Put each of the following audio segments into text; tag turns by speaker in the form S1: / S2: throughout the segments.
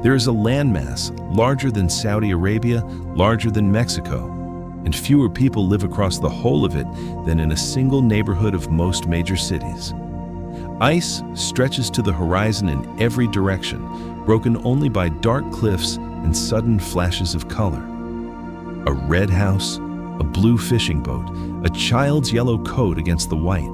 S1: There is a landmass larger than Saudi Arabia, larger than Mexico, and fewer people live across the whole of it than in a single neighborhood of most major cities. Ice stretches to the horizon in every direction, broken only by dark cliffs and sudden flashes of color. A red house, a blue fishing boat, a child's yellow coat against the white.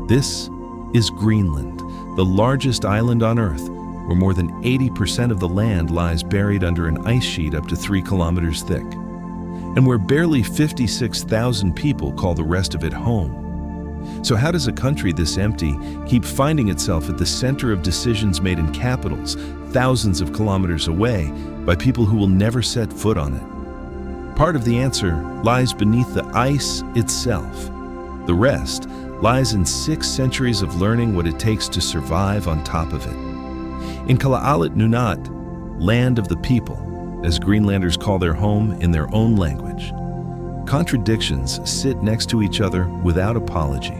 S1: This is Greenland, the largest island on Earth, where more than 80% of the land lies buried under an ice sheet up to 3 kilometers thick, and where barely 56,000 people call the rest of it home. So how does a country this empty keep finding itself at the center of decisions made in capitals, thousands of kilometers away, by people who will never set foot on it? Part of the answer lies beneath the ice itself. The rest lies in 6 centuries of learning what it takes to survive on top of it. In Kalaallit Nunaat, land of the people, as Greenlanders call their home in their own language, contradictions sit next to each other without apology.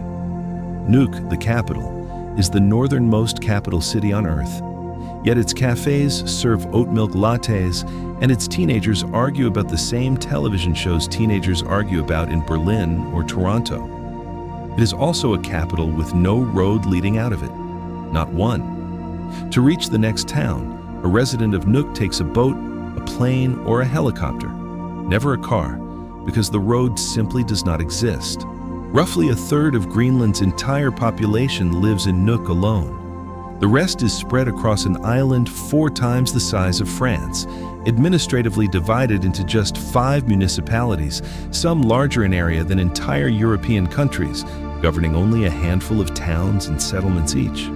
S1: Nuuk, the capital, is the northernmost capital city on Earth, yet its cafes serve oat milk lattes and its teenagers argue about the same television shows teenagers argue about in Berlin or Toronto. It is also a capital with no road leading out of it, not one. To reach the next town, a resident of Nuuk takes a boat, a plane, or a helicopter, never a car, because the road simply does not exist. Roughly a third of Greenland's entire population lives in Nuuk alone. The rest is spread across an island 4 times the size of France, administratively divided into just 5 municipalities, some larger in area than entire European countries, governing only a handful of towns and settlements each.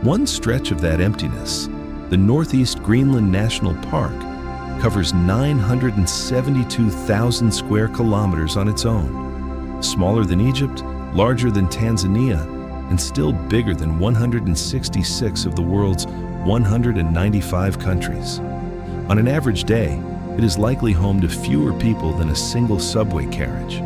S1: One stretch of that emptiness, the Northeast Greenland National Park, covers 972,000 square kilometers on its own. Smaller than Egypt, larger than Tanzania, and still bigger than 166 of the world's 195 countries. On an average day, it is likely home to fewer people than a single subway carriage.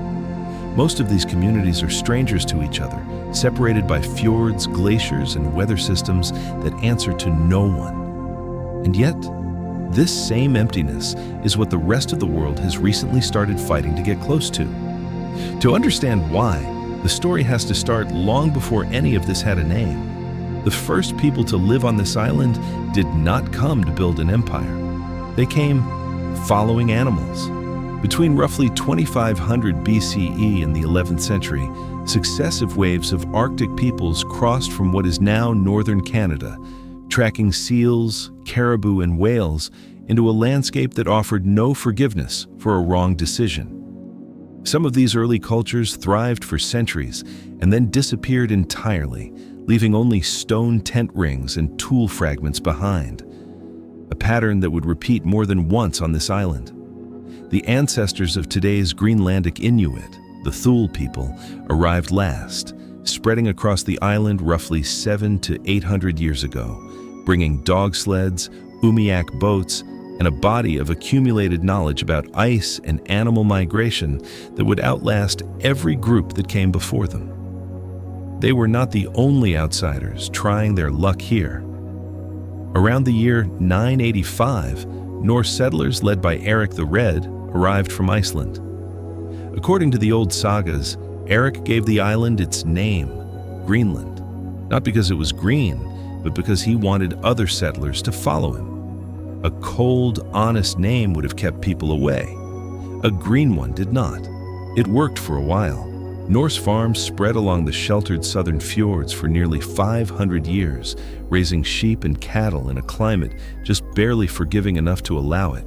S1: Most of these communities are strangers to each other, separated by fjords, glaciers, and weather systems that answer to no one. And yet, this same emptiness is what the rest of the world has recently started fighting to get close to. To understand why, the story has to start long before any of this had a name. The first people to live on this island did not come to build an empire. They came following animals. Between roughly 2500 BCE and the 11th century, successive waves of Arctic peoples crossed from what is now northern Canada, tracking seals, caribou, and whales into a landscape that offered no forgiveness for a wrong decision. Some of these early cultures thrived for centuries and then disappeared entirely, leaving only stone tent rings and tool fragments behind, a pattern that would repeat more than once on this island. The ancestors of today's Greenlandic Inuit, the Thule people, arrived last, spreading across the island roughly 700 to 800 years ago, bringing dog sleds, umiak boats, and a body of accumulated knowledge about ice and animal migration that would outlast every group that came before them. They were not the only outsiders trying their luck here. Around the year 985, Norse settlers led by Eric the Red arrived from Iceland. According to the old sagas, Eric gave the island its name, Greenland, not because it was green, but because he wanted other settlers to follow him. A cold, honest name would have kept people away. A green one did not. It worked for a while. Norse farms spread along the sheltered southern fjords for nearly 500 years, raising sheep and cattle in a climate just barely forgiving enough to allow it.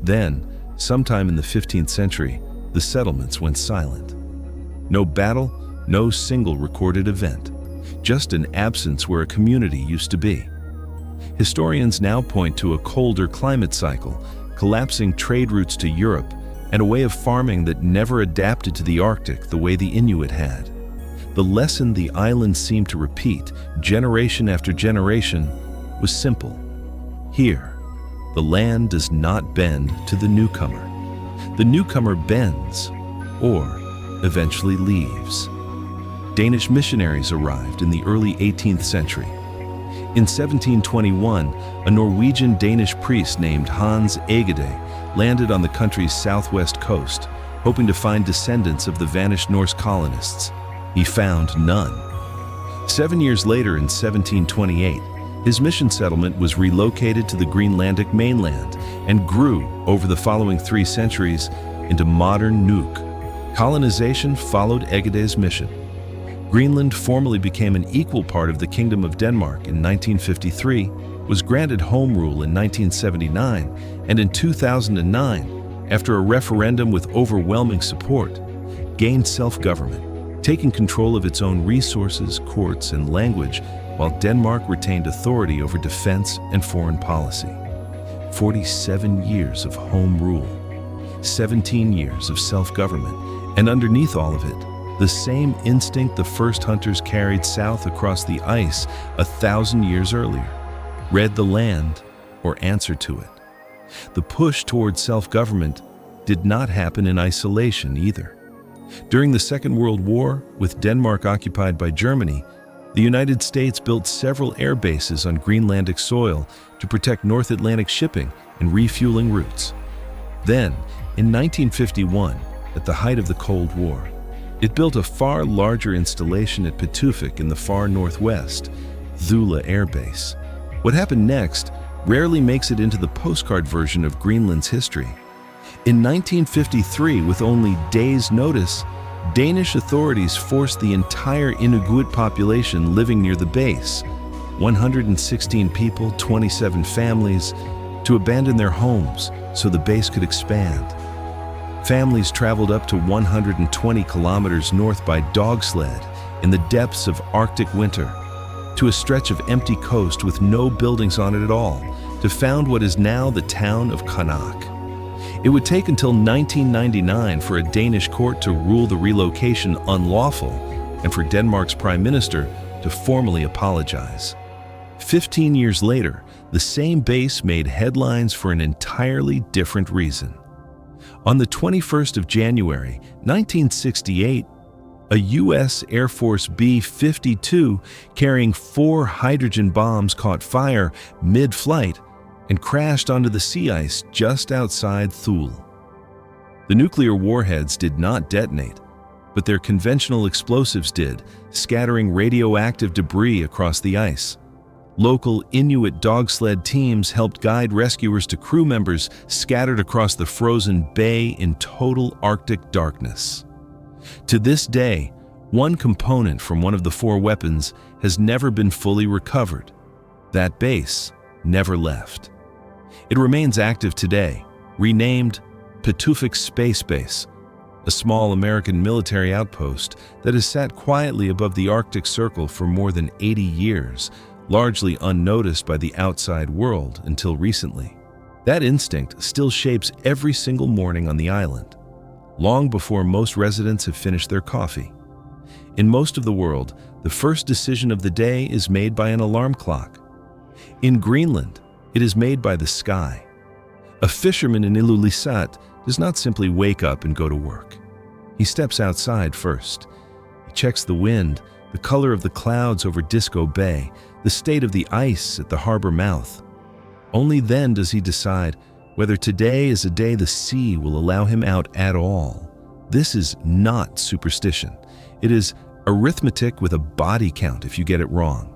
S1: Then, sometime in the 15th century, the settlements went silent. No battle, no single recorded event, just an absence where a community used to be. Historians now point to a colder climate cycle, collapsing trade routes to Europe, and a way of farming that never adapted to the Arctic the way the Inuit had. The lesson the island seemed to repeat, generation after generation, was simple. Here, the land does not bend to the newcomer. The newcomer bends, or eventually leaves. Danish missionaries arrived in the early 18th century. In 1721, a Norwegian-Danish priest named Hans Egede landed on the country's southwest coast, hoping to find descendants of the vanished Norse colonists. He found none. 7 years later, in 1728, his mission settlement was relocated to the Greenlandic mainland and grew, over the following 3 centuries, into modern Nuuk. Colonization followed Egede's mission. Greenland formally became an equal part of the Kingdom of Denmark in 1953, was granted home rule in 1979, and in 2009, after a referendum with overwhelming support, gained self-government, taking control of its own resources, courts, and language, while Denmark retained authority over defense and foreign policy. 47 years of home rule, 17 years of self-government, and underneath all of it, the same instinct the first hunters carried south across the ice 1,000 years earlier. Read the land or answer to it. The push toward self-government did not happen in isolation either. During the Second World War, with Denmark occupied by Germany, the United States built several air bases on Greenlandic soil to protect North Atlantic shipping and refueling routes. Then, in 1951, at the height of the Cold War, it built a far larger installation at Pituffik in the far northwest, Thule Air Base. What happened next rarely makes it into the postcard version of Greenland's history. In 1953, with only days' notice, Danish authorities forced the entire Inuit population living near the base, 116 people, 27 families, to abandon their homes so the base could expand. Families traveled up to 120 kilometers north by dog sled in the depths of Arctic winter, to a stretch of empty coast with no buildings on it at all, to found what is now the town of Qaanaaq. It would take until 1999 for a Danish court to rule the relocation unlawful and for Denmark's prime minister to formally apologize. 15 years later, the same base made headlines for an entirely different reason. On the 21st of January, 1968, a U.S. Air Force B-52 carrying 4 hydrogen bombs caught fire mid-flight and crashed onto the sea ice just outside Thule. The nuclear warheads did not detonate, but their conventional explosives did, scattering radioactive debris across the ice. Local Inuit dog sled teams helped guide rescuers to crew members scattered across the frozen bay in total Arctic darkness. To this day, one component from one of the 4 weapons has never been fully recovered. That base never left. It remains active today, renamed Pituffik Space Base, a small American military outpost that has sat quietly above the Arctic Circle for more than 80 years, largely unnoticed by the outside world until recently. That instinct still shapes every single morning on the island, long before most residents have finished their coffee. In most of the world, the first decision of the day is made by an alarm clock. In Greenland, it is made by the sky. A fisherman in Ilulissat does not simply wake up and go to work. He steps outside first. He checks the wind, the color of the clouds over Disco Bay, the state of the ice at the harbor mouth. Only then does he decide whether today is a day the sea will allow him out at all. This is not superstition. It is arithmetic with a body count if you get it wrong.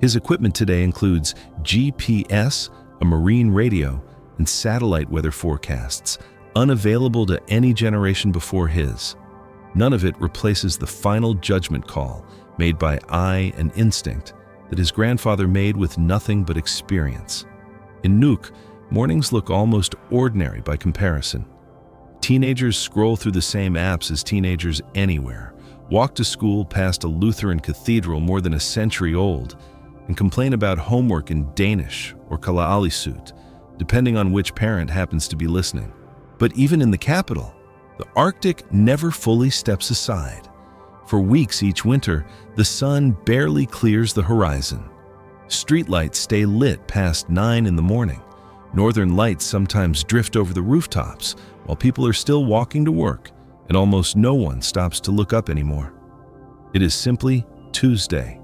S1: His equipment today includes GPS, a marine radio, and satellite weather forecasts, unavailable to any generation before his. None of it replaces the final judgment call made by eye and instinct that his grandfather made with nothing but experience. In Nuuk, mornings look almost ordinary by comparison. Teenagers scroll through the same apps as teenagers anywhere, walk to school past a Lutheran cathedral more than a century old, and complain about homework in Danish or Kalaallisut, depending on which parent happens to be listening. But even in the capital, the Arctic never fully steps aside. For weeks each winter, the sun barely clears the horizon. Streetlights stay lit past 9 in the morning. Northern lights sometimes drift over the rooftops while people are still walking to work, and almost no one stops to look up anymore. It is simply Tuesday.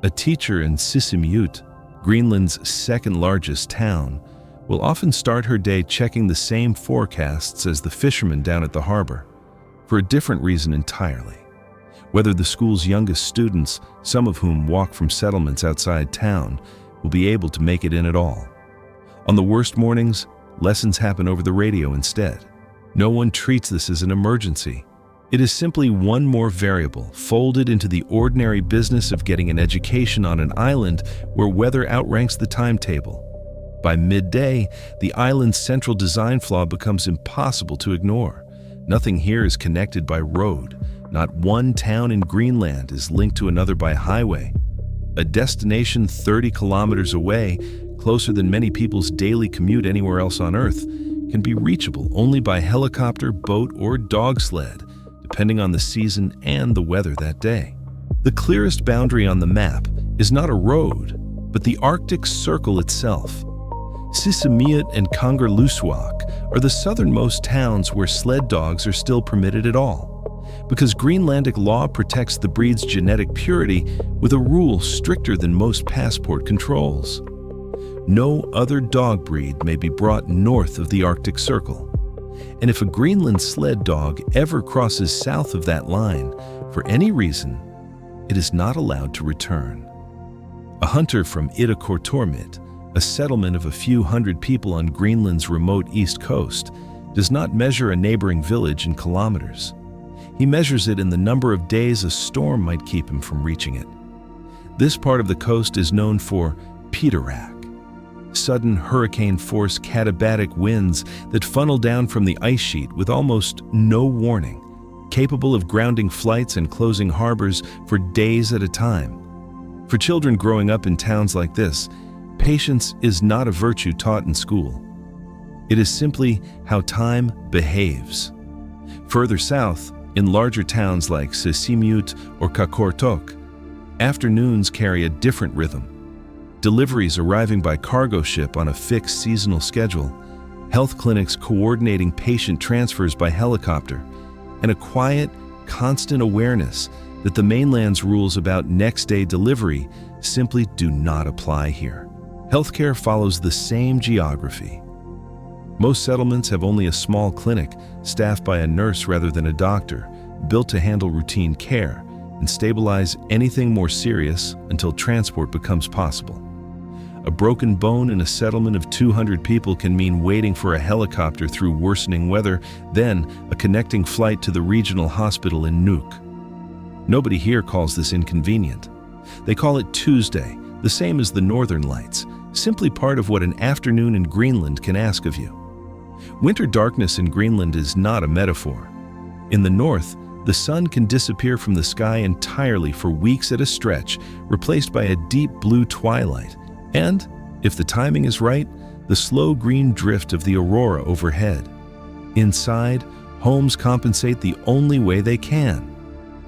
S1: A teacher in Sisimiut, Greenland's second-largest town, will often start her day checking the same forecasts as the fishermen down at the harbor, for a different reason entirely. Whether the school's youngest students, some of whom walk from settlements outside town, will be able to make it in at all. On the worst mornings, lessons happen over the radio instead. No one treats this as an emergency. It is simply one more variable folded into the ordinary business of getting an education on an island where weather outranks the timetable. By midday, the island's central design flaw becomes impossible to ignore. Nothing here is connected by road. Not one town in Greenland is linked to another by highway. A destination 30 kilometers away, closer than many people's daily commute anywhere else on Earth, can be reachable only by helicopter, boat, or dog sled, depending on the season and the weather that day. The clearest boundary on the map is not a road, but the Arctic Circle itself. Sisimiut and Kangerlussuaq are the southernmost towns where sled dogs are still permitted at all, because Greenlandic law protects the breed's genetic purity with a rule stricter than most passport controls. No other dog breed may be brought north of the Arctic Circle. And if a Greenland sled dog ever crosses south of that line, for any reason, it is not allowed to return. A hunter from Idakortormit, a settlement of a few hundred people on Greenland's remote east coast, does not measure a neighboring village in kilometers. He measures it in the number of days a storm might keep him from reaching it. This part of the coast is known for Pitarak, sudden hurricane-force katabatic winds that funnel down from the ice sheet with almost no warning, capable of grounding flights and closing harbors for days at a time. For children growing up in towns like this, patience is not a virtue taught in school. It is simply how time behaves. Further south, in larger towns like Sisimiut or Qaqortoq, afternoons carry a different rhythm. Deliveries arriving by cargo ship on a fixed seasonal schedule, health clinics coordinating patient transfers by helicopter, and a quiet, constant awareness that the mainland's rules about next-day delivery simply do not apply here. Healthcare follows the same geography. Most settlements have only a small clinic staffed by a nurse rather than a doctor, built to handle routine care and stabilize anything more serious until transport becomes possible. A broken bone in a settlement of 200 people can mean waiting for a helicopter through worsening weather, then a connecting flight to the regional hospital in Nuuk. Nobody here calls this inconvenient. They call it Tuesday, the same as the Northern Lights, simply part of what an afternoon in Greenland can ask of you. Winter darkness in Greenland is not a metaphor. In the north, the sun can disappear from the sky entirely for weeks at a stretch, replaced by a deep blue twilight. And, if the timing is right, the slow green drift of the aurora overhead. Inside, homes compensate the only way they can,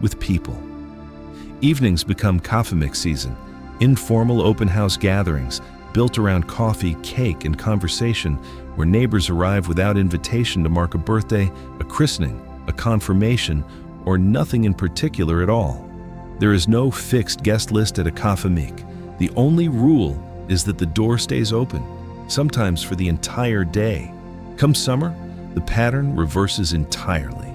S1: with people. Evenings become kaffemix season, informal open house gatherings built around coffee, cake, and conversation, where neighbors arrive without invitation to mark a birthday, a christening, a confirmation, or nothing in particular at all. There is no fixed guest list at a kaffemik. The only rule is that the door stays open, sometimes for the entire day. Come summer, the pattern reverses entirely.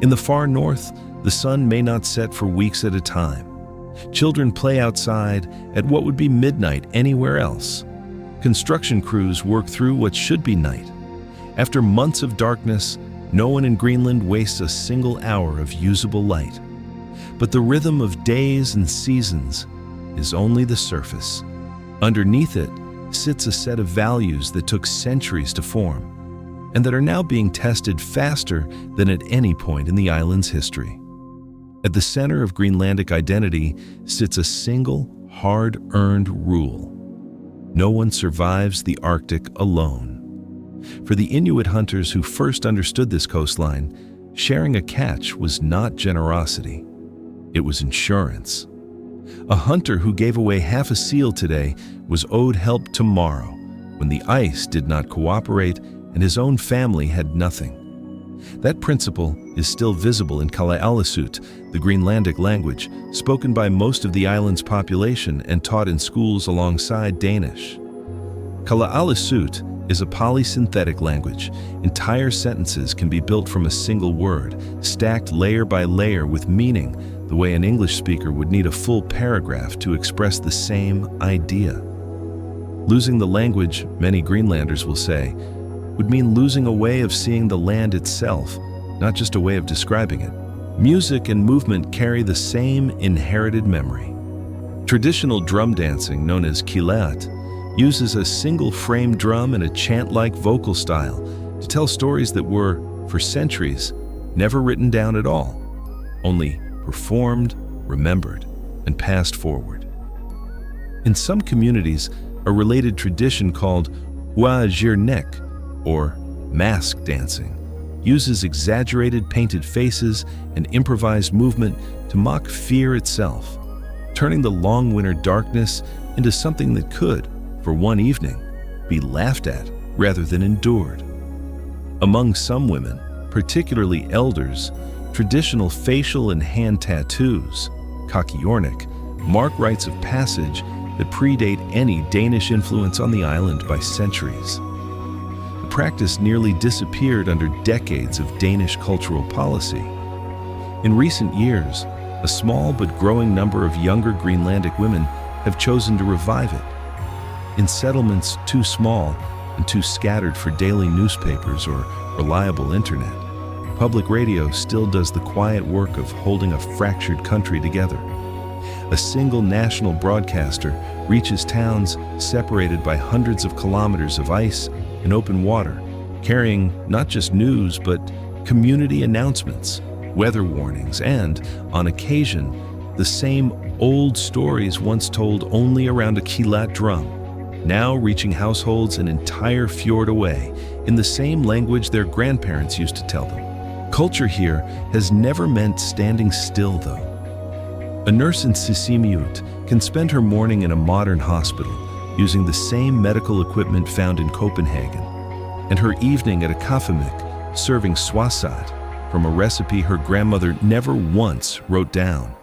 S1: In the far north, the sun may not set for weeks at a time. Children play outside at what would be midnight anywhere else. Construction crews work through what should be night. After months of darkness, no one in Greenland wastes a single hour of usable light. But the rhythm of days and seasons is only the surface. Underneath it sits a set of values that took centuries to form, and that are now being tested faster than at any point in the island's history. At the center of Greenlandic identity sits a single, hard-earned rule. No one survives the Arctic alone. For the Inuit hunters who first understood this coastline, sharing a catch was not generosity. It was insurance. A hunter who gave away half a seal today was owed help tomorrow, when the ice did not cooperate and his own family had nothing. That principle is still visible in Kalaallisut, the Greenlandic language, spoken by most of the island's population and taught in schools alongside Danish. Kalaallisut is a polysynthetic language. Entire sentences can be built from a single word, stacked layer by layer with meaning, the way an English speaker would need a full paragraph to express the same idea. Losing the language, many Greenlanders will say, would mean losing a way of seeing the land itself, not just a way of describing it. Music and movement carry the same inherited memory. Traditional drum dancing, known as kilat, uses a single frame drum and a chant-like vocal style to tell stories that were, for centuries, never written down at all, only performed, remembered, and passed forward. In some communities, a related tradition called Huajirnek, or mask dancing, uses exaggerated painted faces and improvised movement to mock fear itself, turning the long winter darkness into something that could, for one evening, be laughed at rather than endured. Among some women, particularly elders, traditional facial and hand tattoos, kakiornik, mark rites of passage that predate any Danish influence on the island by centuries. The practice nearly disappeared under decades of Danish cultural policy. In recent years, a small but growing number of younger Greenlandic women have chosen to revive it. In settlements too small and too scattered for daily newspapers or reliable internet, public radio still does the quiet work of holding a fractured country together. A single national broadcaster reaches towns separated by hundreds of kilometers of ice and open water, carrying not just news but community announcements, weather warnings, and, on occasion, the same old stories once told only around a kilat drum, now reaching households an entire fjord away in the same language their grandparents used to tell them. Culture here has never meant standing still, though. A nurse in Sisimiut can spend her morning in a modern hospital using the same medical equipment found in Copenhagen, and her evening at a kaffemik serving swasat from a recipe her grandmother never once wrote down.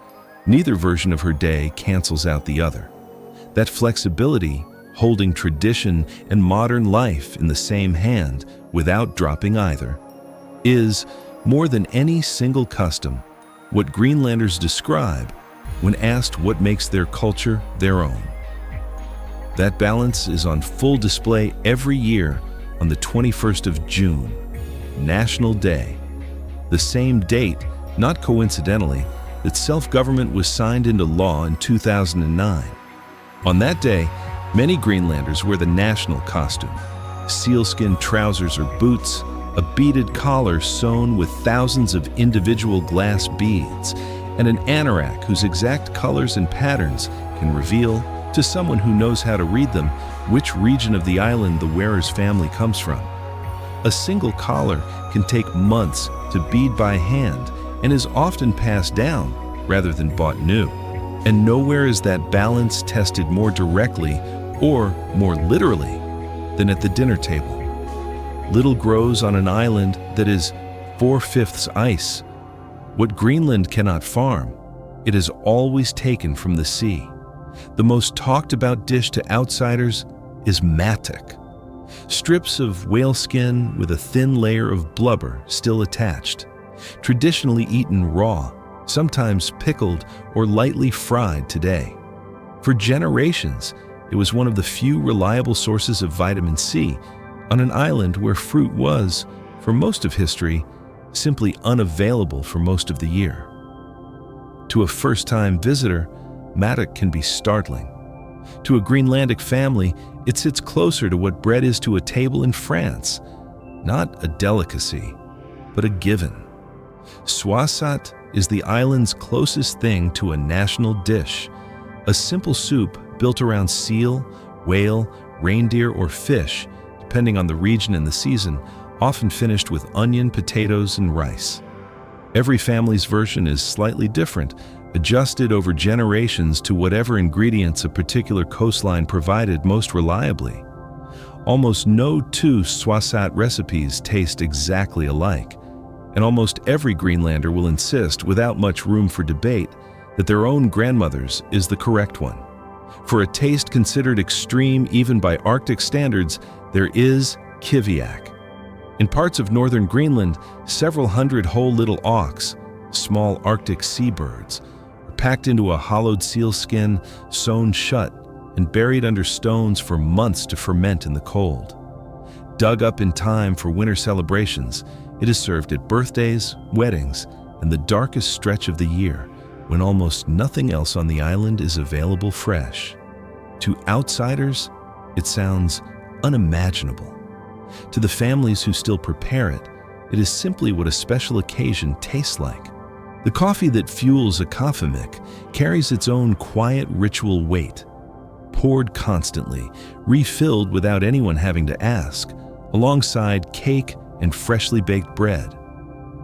S1: Neither version of her day cancels out the other. That flexibility, holding tradition and modern life in the same hand without dropping either, is, more than any single custom, what Greenlanders describe when asked what makes their culture their own. That balance is on full display every year on the 21st of June, National Day, the same date, not coincidentally, that self-government was signed into law in 2009. On that day, many Greenlanders wear the national costume, sealskin trousers or boots, a beaded collar sewn with thousands of individual glass beads, and an anorak whose exact colors and patterns can reveal, to someone who knows how to read them, which region of the island the wearer's family comes from. A single collar can take months to bead by hand and is often passed down rather than bought new. And nowhere is that balance tested more directly or more literally than at the dinner table. Little grows on an island that is 4/5 ice. What Greenland cannot farm, it is always taken from the sea. The most talked about dish to outsiders is matik, strips of whale skin with a thin layer of blubber still attached, traditionally eaten raw, sometimes pickled or lightly fried today. For generations, it was one of the few reliable sources of vitamin C on an island where fruit was, for most of history, simply unavailable for most of the year. To a first-time visitor, matik can be startling. To a Greenlandic family, it sits closer to what bread is to a table in France. Not a delicacy, but a given. Swasat is the island's closest thing to a national dish, a simple soup built around seal, whale, reindeer, or fish, depending on the region and the season, often finished with onion, potatoes, and rice. Every family's version is slightly different, adjusted over generations to whatever ingredients a particular coastline provided most reliably. Almost no two swasat recipes taste exactly alike, and almost every Greenlander will insist, without much room for debate, that their own grandmother's is the correct one. For a taste considered extreme even by Arctic standards, there is kiviak. In parts of northern Greenland, several hundred whole little auks, small Arctic seabirds, are packed into a hollowed seal skin, sewn shut, and buried under stones for months to ferment in the cold. Dug up in time for winter celebrations, it is served at birthdays, weddings, and the darkest stretch of the year, when almost nothing else on the island is available fresh. To outsiders, it sounds unimaginable. To the families who still prepare it, it is simply what a special occasion tastes like. The coffee that fuels a kafemik carries its own quiet ritual weight, poured constantly, refilled without anyone having to ask, alongside cake and freshly baked bread.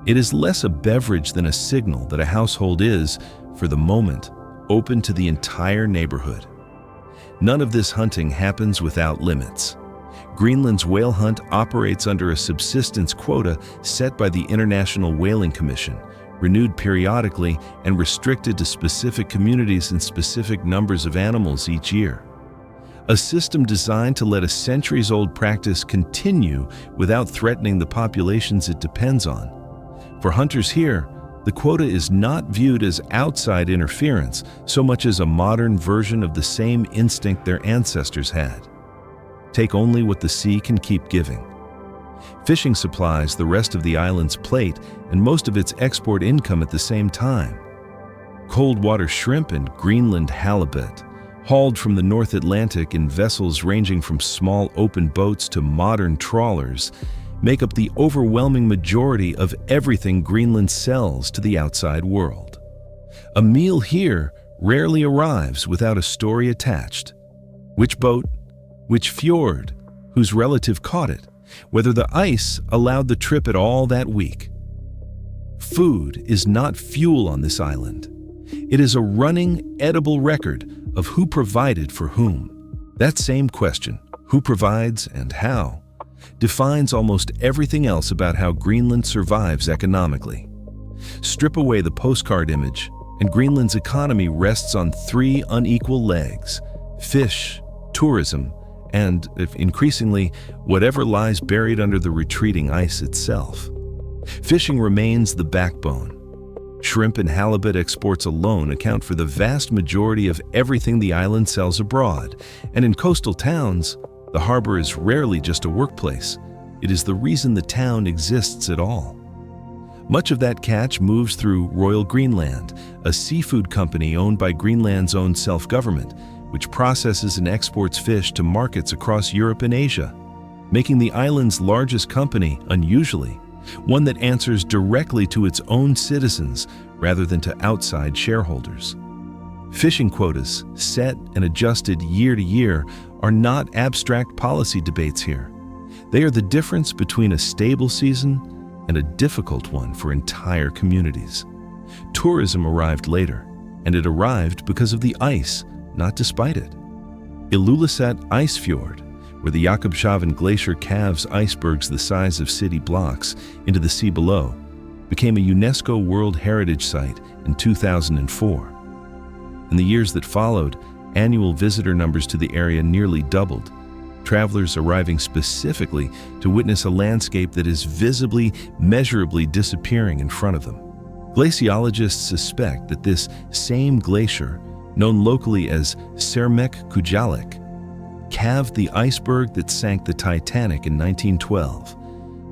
S1: It is less a beverage than a signal that a household is, for the moment, open to the entire neighborhood. None of this hunting happens without limits. Greenland's whale hunt operates under a subsistence quota set by the International Whaling Commission, renewed periodically and restricted to specific communities and specific numbers of animals each year. A system designed to let a centuries-old practice continue without threatening the populations it depends on. For hunters here, the quota is not viewed as outside interference so much as a modern version of the same instinct their ancestors had. Take only what the sea can keep giving. Fishing supplies the rest of the island's plate and most of its export income at the same time. Cold water shrimp and Greenland halibut, hauled from the North Atlantic in vessels ranging from small open boats to modern trawlers, make up the overwhelming majority of everything Greenland sells to the outside world. A meal here rarely arrives without a story attached. Which boat? Which fjord? Whose relative caught it? Whether the ice allowed the trip at all that week. Food is not fuel on this island. It is a running, edible record of who provided for whom. That same question, who provides and how, defines almost everything else about how Greenland survives economically. Strip away the postcard image, and Greenland's economy rests on three unequal legs: fish, tourism, and, increasingly, whatever lies buried under the retreating ice itself. Fishing remains the backbone. Shrimp and halibut exports alone account for the vast majority of everything the island sells abroad, and in coastal towns, the harbor is rarely just a workplace. It is the reason the town exists at all. Much of that catch moves through Royal Greenland, a seafood company owned by Greenland's own self-government, which processes and exports fish to markets across Europe and Asia, making the island's largest company, unusually, one that answers directly to its own citizens rather than to outside shareholders. Fishing quotas, set and adjusted year to year, are not abstract policy debates here. They are the difference between a stable season and a difficult one for entire communities. Tourism arrived later, and it arrived because of the ice, not despite it. Ilulissat Ice Fjord, where the Jakobshavn Glacier calves icebergs the size of city blocks into the sea below, became a UNESCO World Heritage Site in 2004. In the years that followed, annual visitor numbers to the area nearly doubled, travelers arriving specifically to witness a landscape that is visibly, measurably disappearing in front of them. Glaciologists suspect that this same glacier, known locally as Sermek Kujalik, calved the iceberg that sank the Titanic in 1912,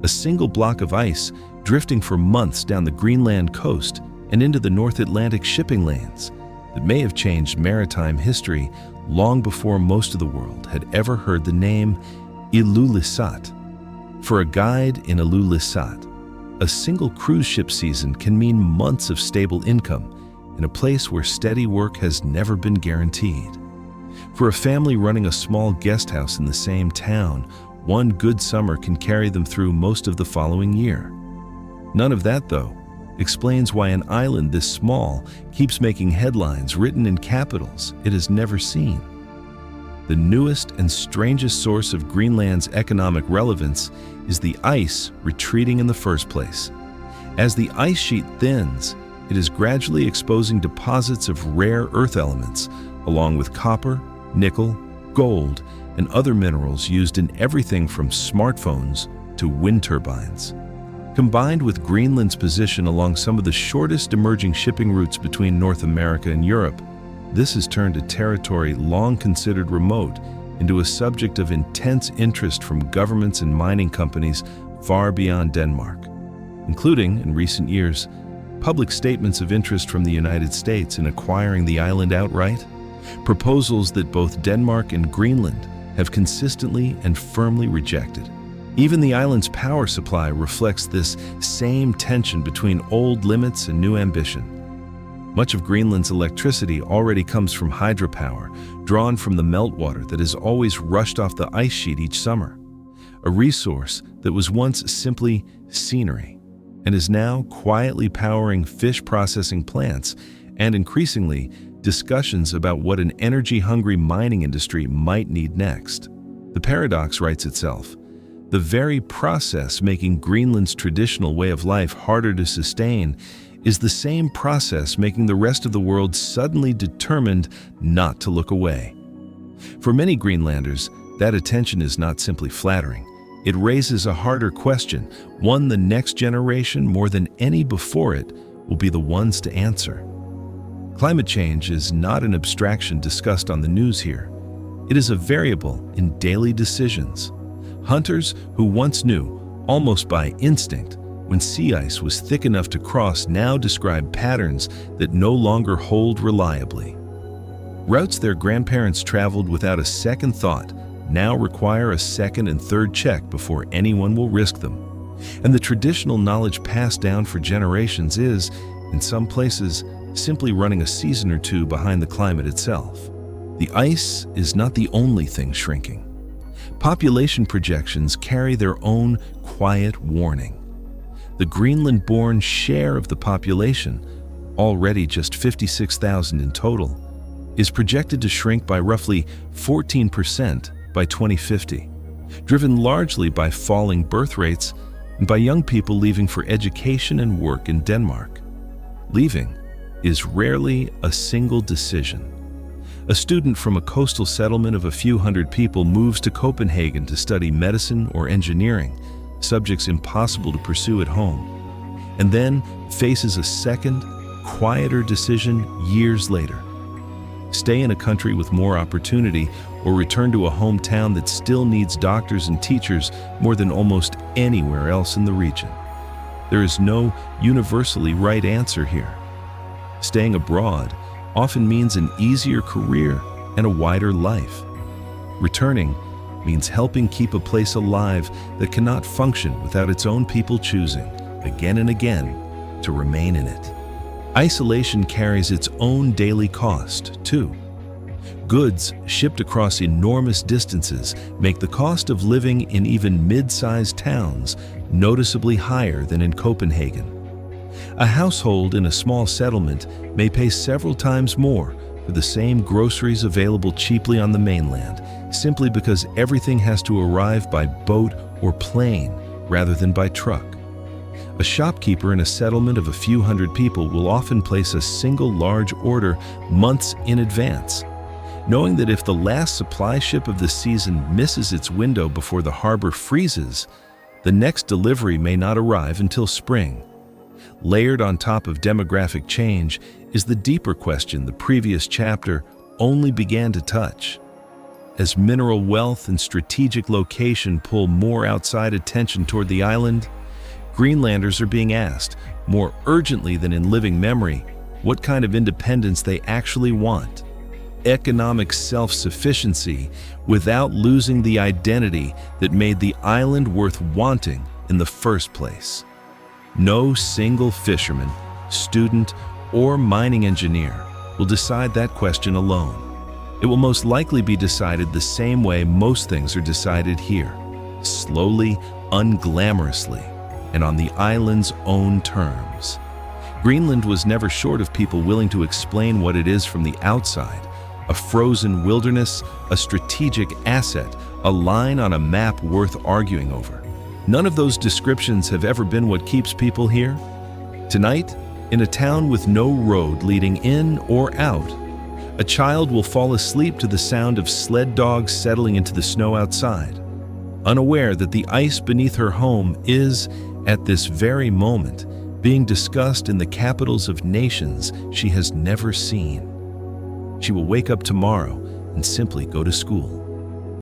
S1: a single block of ice drifting for months down the Greenland coast and into the North Atlantic shipping lanes that may have changed maritime history long before most of the world had ever heard the name Ilulissat. For a guide in Ilulissat, a single cruise ship season can mean months of stable income in a place where steady work has never been guaranteed. For a family running a small guest house in the same town, one good summer can carry them through most of the following year. None of that, though, explains why an island this small keeps making headlines written in capitals it has never seen. The newest and strangest source of Greenland's economic relevance is the ice retreating in the first place. As the ice sheet thins, it is gradually exposing deposits of rare earth elements, along with copper, nickel, gold, and other minerals used in everything from smartphones to wind turbines. Combined with Greenland's position along some of the shortest emerging shipping routes between North America and Europe, this has turned a territory long considered remote into a subject of intense interest from governments and mining companies far beyond Denmark, including, in recent years, public statements of interest from the United States in acquiring the island outright, proposals that both Denmark and Greenland have consistently and firmly rejected. Even the island's power supply reflects this same tension between old limits and new ambition. Much of Greenland's electricity already comes from hydropower, drawn from the meltwater that has always rushed off the ice sheet each summer, a resource that was once simply scenery and is now quietly powering fish processing plants and, increasingly, discussions about what an energy-hungry mining industry might need next. The paradox writes itself. The very process making Greenland's traditional way of life harder to sustain is the same process making the rest of the world suddenly determined not to look away. For many Greenlanders, that attention is not simply flattering. It raises a harder question, one the next generation, more than any before it, will be the ones to answer. Climate change is not an abstraction discussed on the news here. It is a variable in daily decisions. Hunters who once knew, almost by instinct, when sea ice was thick enough to cross now describe patterns that no longer hold reliably. Routes their grandparents traveled without a second thought now require a second and third check before anyone will risk them. And the traditional knowledge passed down for generations is, in some places, simply running a season or two behind the climate itself. The ice is not the only thing shrinking. Population projections carry their own quiet warning. The Greenland-born share of the population, already just 56,000 in total, is projected to shrink by roughly 14% by 2050, driven largely by falling birth rates and by young people leaving for education and work in Denmark. Leaving is rarely a single decision. A student from a coastal settlement of a few hundred people moves to Copenhagen to study medicine or engineering, subjects impossible to pursue at home, and then faces a second, quieter decision years later. Stay in a country with more opportunity or return to a hometown that still needs doctors and teachers more than almost anywhere else in the region. There is no universally right answer here. Staying abroad often means an easier career and a wider life. Returning means helping keep a place alive that cannot function without its own people choosing, again and again, to remain in it. Isolation carries its own daily cost, too. Goods shipped across enormous distances make the cost of living in even mid-sized towns noticeably higher than in Copenhagen. A household in a small settlement may pay several times more for the same groceries available cheaply on the mainland, simply because everything has to arrive by boat or plane rather than by truck. A shopkeeper in a settlement of a few hundred people will often place a single large order months in advance, knowing that if the last supply ship of the season misses its window before the harbor freezes, the next delivery may not arrive until spring. Layered on top of demographic change is the deeper question the previous chapter only began to touch. As mineral wealth and strategic location pull more outside attention toward the island, Greenlanders are being asked, more urgently than in living memory, what kind of independence they actually want. Economic self-sufficiency without losing the identity that made the island worth wanting in the first place. No single fisherman, student, or mining engineer will decide that question alone. It will most likely be decided the same way most things are decided here, slowly, unglamorously, and on the island's own terms. Greenland was never short of people willing to explain what it is from the outside. A frozen wilderness, a strategic asset, a line on a map worth arguing over. None of those descriptions have ever been what keeps people here. Tonight, in a town with no road leading in or out, a child will fall asleep to the sound of sled dogs settling into the snow outside, unaware that the ice beneath her home is, at this very moment, being discussed in the capitals of nations she has never seen. She will wake up tomorrow and simply go to school.